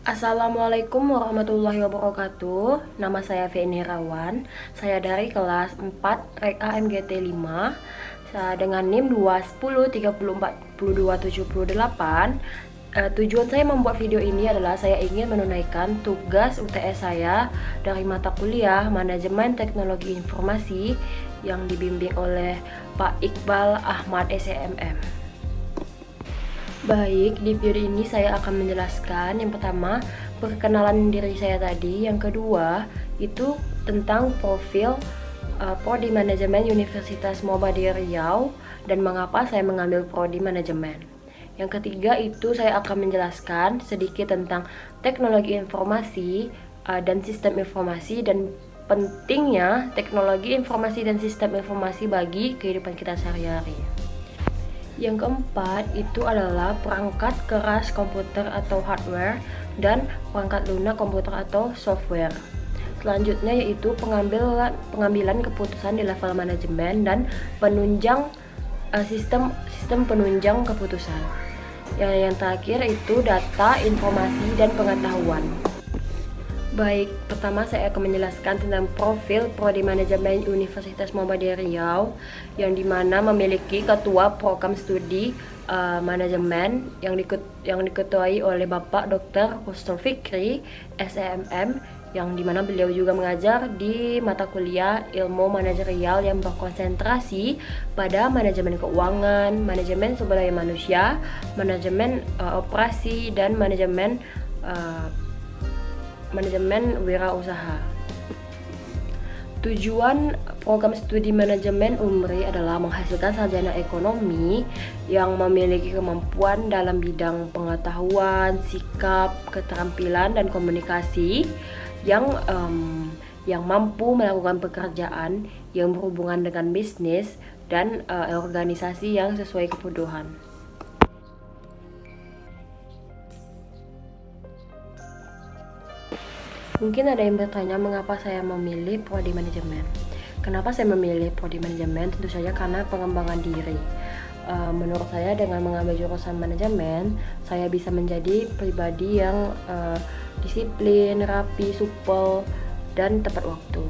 Assalamualaikum warahmatullahi wabarakatuh. Nama saya Feni Rawan. Saya dari kelas 4 Rek AMGT 5 dengan NIM 210304278. Tujuan saya membuat video ini adalah saya ingin menunaikan tugas UTS saya dari mata kuliah Manajemen Teknologi Informasi yang dibimbing oleh Pak Iqbal Ahmad SMM. Baik, di video ini saya akan menjelaskan yang pertama perkenalan diri saya tadi, yang kedua itu tentang profil Prodi Manajemen Universitas Muhammadiyah Riau dan mengapa saya mengambil Prodi Manajemen. Yang ketiga itu saya akan menjelaskan sedikit tentang teknologi informasi dan sistem informasi dan pentingnya teknologi informasi dan sistem informasi bagi kehidupan kita sehari-hari. Yang keempat itu adalah perangkat keras komputer atau hardware dan perangkat lunak komputer atau software. Selanjutnya yaitu pengambilan keputusan di level manajemen dan penunjang sistem penunjang keputusan. Yang terakhir itu data, informasi, dan pengetahuan. Baik, pertama saya akan menjelaskan tentang profil Prodi Manajemen Universitas Muhammadiyah Riau yang dimana memiliki ketua program studi manajemen yang diketuai oleh Bapak Dr. Kustur Fikri SMM, yang dimana beliau juga mengajar di mata kuliah ilmu manajerial yang berkonsentrasi pada manajemen keuangan, manajemen sumber daya manusia, manajemen operasi, dan manajemen wirausaha. Tujuan program studi manajemen UMRI adalah menghasilkan sarjana ekonomi yang memiliki kemampuan dalam bidang pengetahuan, sikap, keterampilan, dan komunikasi yang mampu melakukan pekerjaan yang berhubungan dengan bisnis dan organisasi yang sesuai kebutuhan. Mungkin ada yang bertanya mengapa saya memilih Prodi Manajemen. Kenapa saya memilih Prodi Manajemen? Tentu saja karena pengembangan diri. Menurut saya dengan mengambil jurusan manajemen, saya bisa menjadi pribadi yang disiplin, rapi, supel, dan tepat waktu.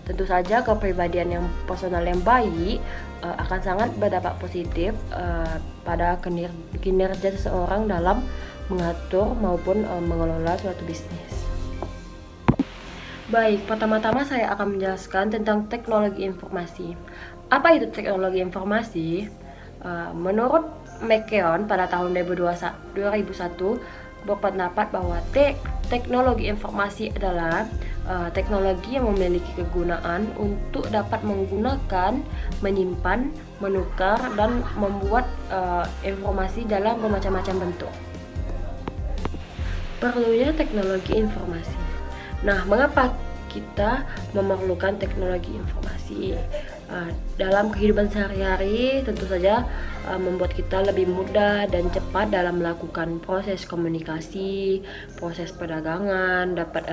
Tentu saja kepribadian yang personal yang baik akan sangat berdampak positif pada kinerja seseorang dalam mengatur maupun mengelola suatu bisnis. Baik, pertama-tama saya akan menjelaskan tentang teknologi informasi. Apa itu teknologi informasi? Menurut McKeown pada tahun 2001 berpendapat bahwa teknologi informasi adalah teknologi yang memiliki kegunaan untuk dapat menggunakan, menyimpan, menukar, dan membuat informasi dalam bermacam-macam bentuk. Perlunya teknologi informasi. Nah, mengapa kita memerlukan teknologi informasi? Dalam kehidupan sehari-hari tentu saja membuat kita lebih mudah dan cepat dalam melakukan proses komunikasi, proses perdagangan dapat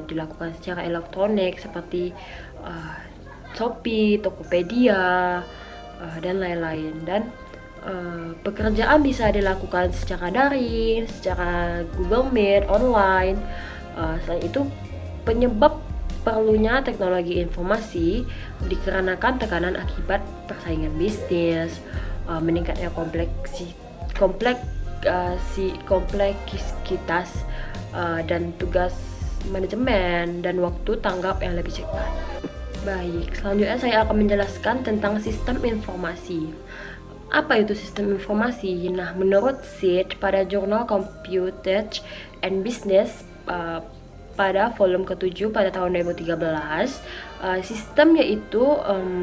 dilakukan secara elektronik seperti Shopee, Tokopedia, dan lain-lain. Dan pekerjaan bisa dilakukan secara daring, secara Google Meet, online. Selain itu, penyebab perlunya teknologi informasi dikarenakan tekanan akibat persaingan bisnis, meningkatnya kompleksitas dan tugas manajemen dan waktu tanggap yang lebih cepat. Baik, selanjutnya saya akan menjelaskan tentang sistem informasi. Apa itu sistem informasi? Nah, menurut SID pada jurnal Computer and Business pada volume ke-7 pada tahun 2013, sistem yaitu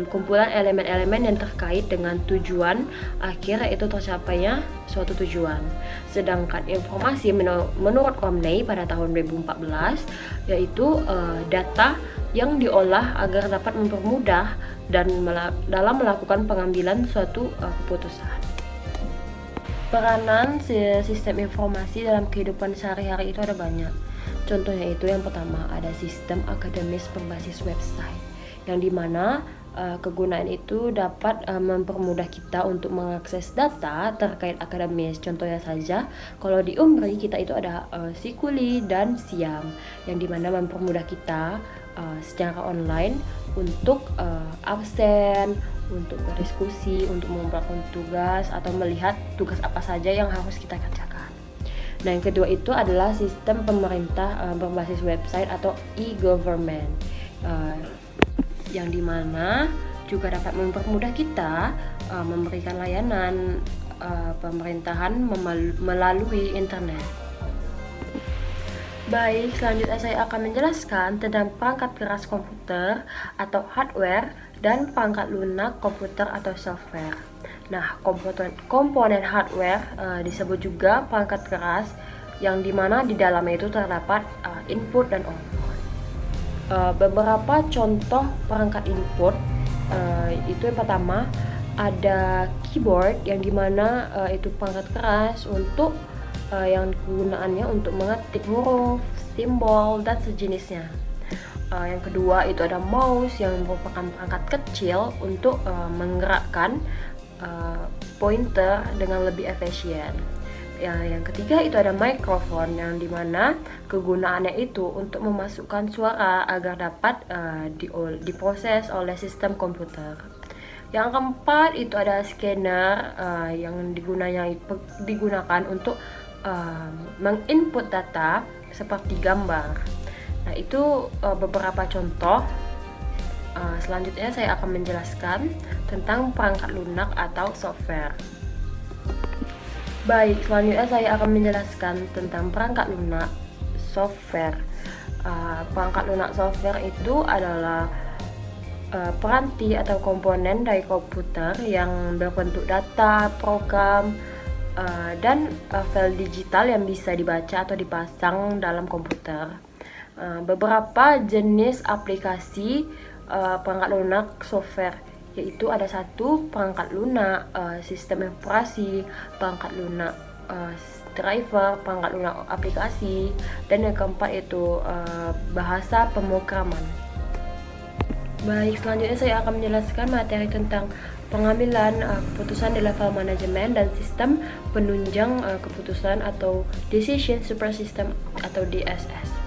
kumpulan elemen-elemen yang terkait dengan tujuan akhir, yaitu tercapainya suatu tujuan. Sedangkan informasi menurut Romney pada tahun 2014 yaitu data yang diolah agar dapat mempermudah dan dalam melakukan pengambilan suatu keputusan. Peranan sistem informasi dalam kehidupan sehari-hari itu ada banyak. Contohnya itu yang pertama ada sistem akademis berbasis website, yang dimana kegunaan itu dapat mempermudah kita untuk mengakses data terkait akademis. Contohnya saja, kalau di Umri kita itu ada Sikuli dan Siam, yang dimana mempermudah kita secara online untuk absen, untuk berdiskusi, untuk mengumpulkan tugas atau melihat tugas apa saja yang harus kita kerjakan. Nah, yang kedua itu adalah sistem pemerintah berbasis website atau e-government, yang dimana juga dapat mempermudah kita memberikan layanan pemerintahan melalui internet. Baik, selanjutnya saya akan menjelaskan tentang perangkat keras komputer atau hardware dan perangkat lunak komputer atau software. Nah, komponen hardware disebut juga perangkat keras, yang dimana di dalamnya itu terdapat input dan output. Beberapa contoh perangkat input itu yang pertama ada keyboard, yang dimana itu perangkat keras untuk yang kegunaannya untuk mengetik huruf, simbol, dan sejenisnya. Yang kedua itu ada mouse, yang merupakan perangkat kecil untuk menggerakkan pointer dengan lebih efisien. Yang ketiga itu ada mikrofon, yang dimana kegunaannya itu untuk memasukkan suara agar dapat diproses oleh sistem komputer. Yang keempat itu ada scanner, yang digunakan untuk menginput data seperti gambar. Nah, itu beberapa contoh. Selanjutnya saya akan menjelaskan tentang perangkat lunak atau software. Baik, selanjutnya saya akan menjelaskan tentang perangkat lunak software. Perangkat lunak software itu adalah peranti atau komponen dari komputer yang berbentuk data, program, dan file digital yang bisa dibaca atau dipasang dalam komputer. Beberapa jenis aplikasi perangkat lunak software yaitu ada satu, perangkat lunak sistem operasi, perangkat lunak driver, perangkat lunak aplikasi, dan yang keempat itu bahasa pemrograman. Baik, selanjutnya saya akan menjelaskan materi tentang pengambilan keputusan di level manajemen dan sistem penunjang keputusan atau Decision Support System atau DSS.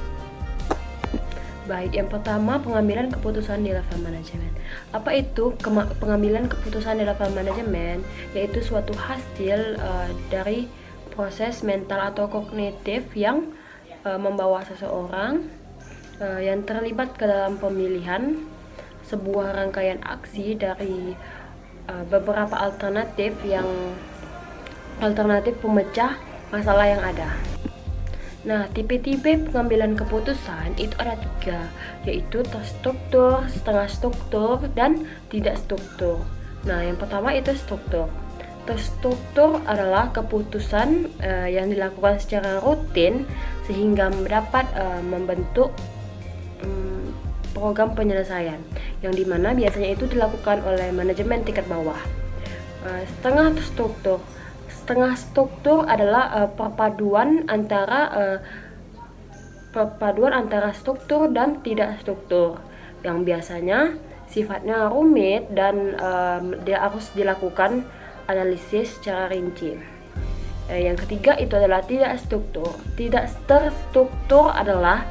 Baik, yang pertama pengambilan keputusan di level manajemen. Apa itu pengambilan keputusan di level manajemen? Yaitu suatu hasil dari proses mental atau kognitif yang membawa seseorang yang terlibat ke dalam pemilihan sebuah rangkaian aksi dari beberapa alternatif pemecah masalah yang ada. Nah, tipe-tipe pengambilan keputusan itu ada 3, yaitu terstruktur, setengah struktur, dan tidak struktur. Nah, yang pertama itu struktur. Terstruktur adalah keputusan yang dilakukan secara rutin sehingga dapat membentuk program penyelesaian, yang dimana biasanya itu dilakukan oleh manajemen tingkat bawah. Setengah struktur adalah perpaduan antara struktur dan tidak struktur, yang biasanya sifatnya rumit dan dia harus dilakukan analisis secara rinci. Yang ketiga itu adalah tidak struktur. Tidak terstruktur adalah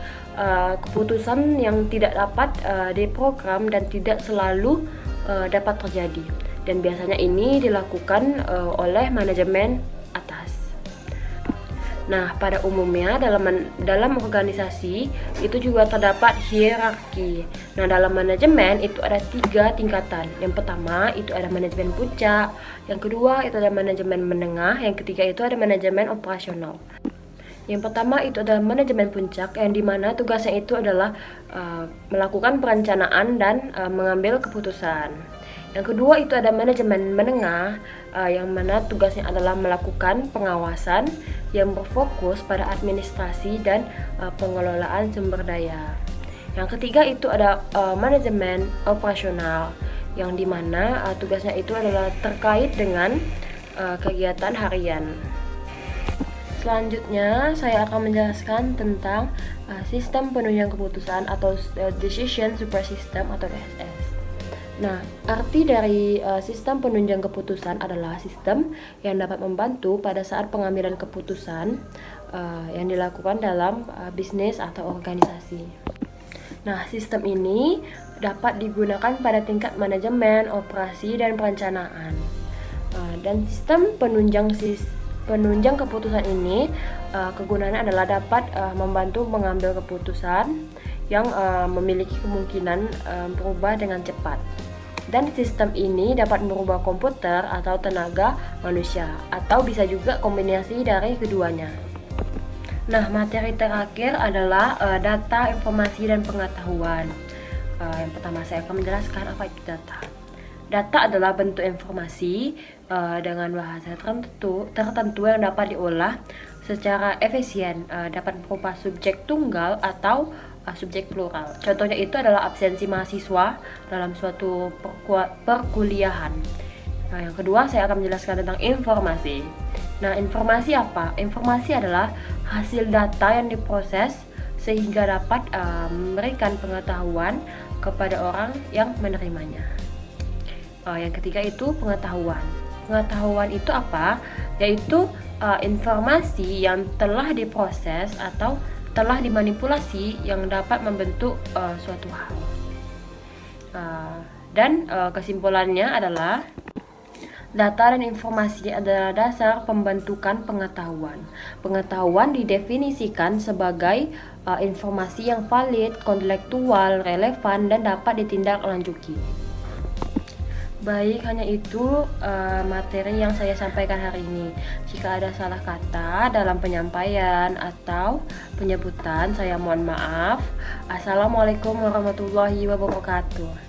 keputusan yang tidak dapat diprogram dan tidak selalu dapat terjadi, dan biasanya ini dilakukan oleh manajemen atas. Nah, pada umumnya dalam organisasi itu juga terdapat hierarki. Nah, dalam manajemen itu ada 3 tingkatan. Yang pertama itu ada manajemen puncak, yang kedua itu ada manajemen menengah, yang ketiga itu ada manajemen operasional. Yang pertama itu adalah manajemen puncak, yang dimana tugasnya itu adalah melakukan perencanaan dan mengambil keputusan. Yang kedua itu ada manajemen menengah, yang mana tugasnya adalah melakukan pengawasan yang berfokus pada administrasi dan pengelolaan sumber daya. Yang ketiga itu ada manajemen operasional, yang dimana tugasnya itu adalah terkait dengan kegiatan harian. Selanjutnya, saya akan menjelaskan tentang sistem penunjang keputusan atau Decision Support System atau DSS. Nah, arti dari sistem penunjang keputusan adalah sistem yang dapat membantu pada saat pengambilan keputusan yang dilakukan dalam bisnis atau organisasi. Nah, sistem ini dapat digunakan pada tingkat manajemen, operasi, dan perencanaan. Dan sistem penunjang keputusan ini kegunaannya adalah dapat membantu mengambil keputusan yang memiliki kemungkinan berubah dengan cepat. Dan sistem ini dapat merubah komputer atau tenaga manusia, atau bisa juga kombinasi dari keduanya. Nah, materi terakhir adalah data, informasi, dan pengetahuan. Yang pertama saya akan menjelaskan apa itu data. Data adalah bentuk informasi dengan bahasa tertentu yang dapat diolah secara efisien, dapat berupa subjek tunggal atau subjek plural. Contohnya itu adalah absensi mahasiswa dalam suatu perkuliahan. Nah, yang kedua saya akan menjelaskan tentang informasi. Nah, informasi apa? Informasi adalah hasil data yang diproses sehingga dapat memberikan pengetahuan kepada orang yang menerimanya. Yang ketiga itu pengetahuan. Pengetahuan itu apa? Yaitu informasi yang telah diproses atau telah dimanipulasi yang dapat membentuk suatu hal. Dan kesimpulannya adalah data dan informasi adalah dasar pembentukan pengetahuan. Pengetahuan didefinisikan sebagai informasi yang valid, kontekstual, relevan, dan dapat ditindaklanjuti. Baik, hanya itu materi yang saya sampaikan hari ini. Jika ada salah kata dalam penyampaian atau penyebutan, saya mohon maaf. Assalamualaikum warahmatullahi wabarakatuh.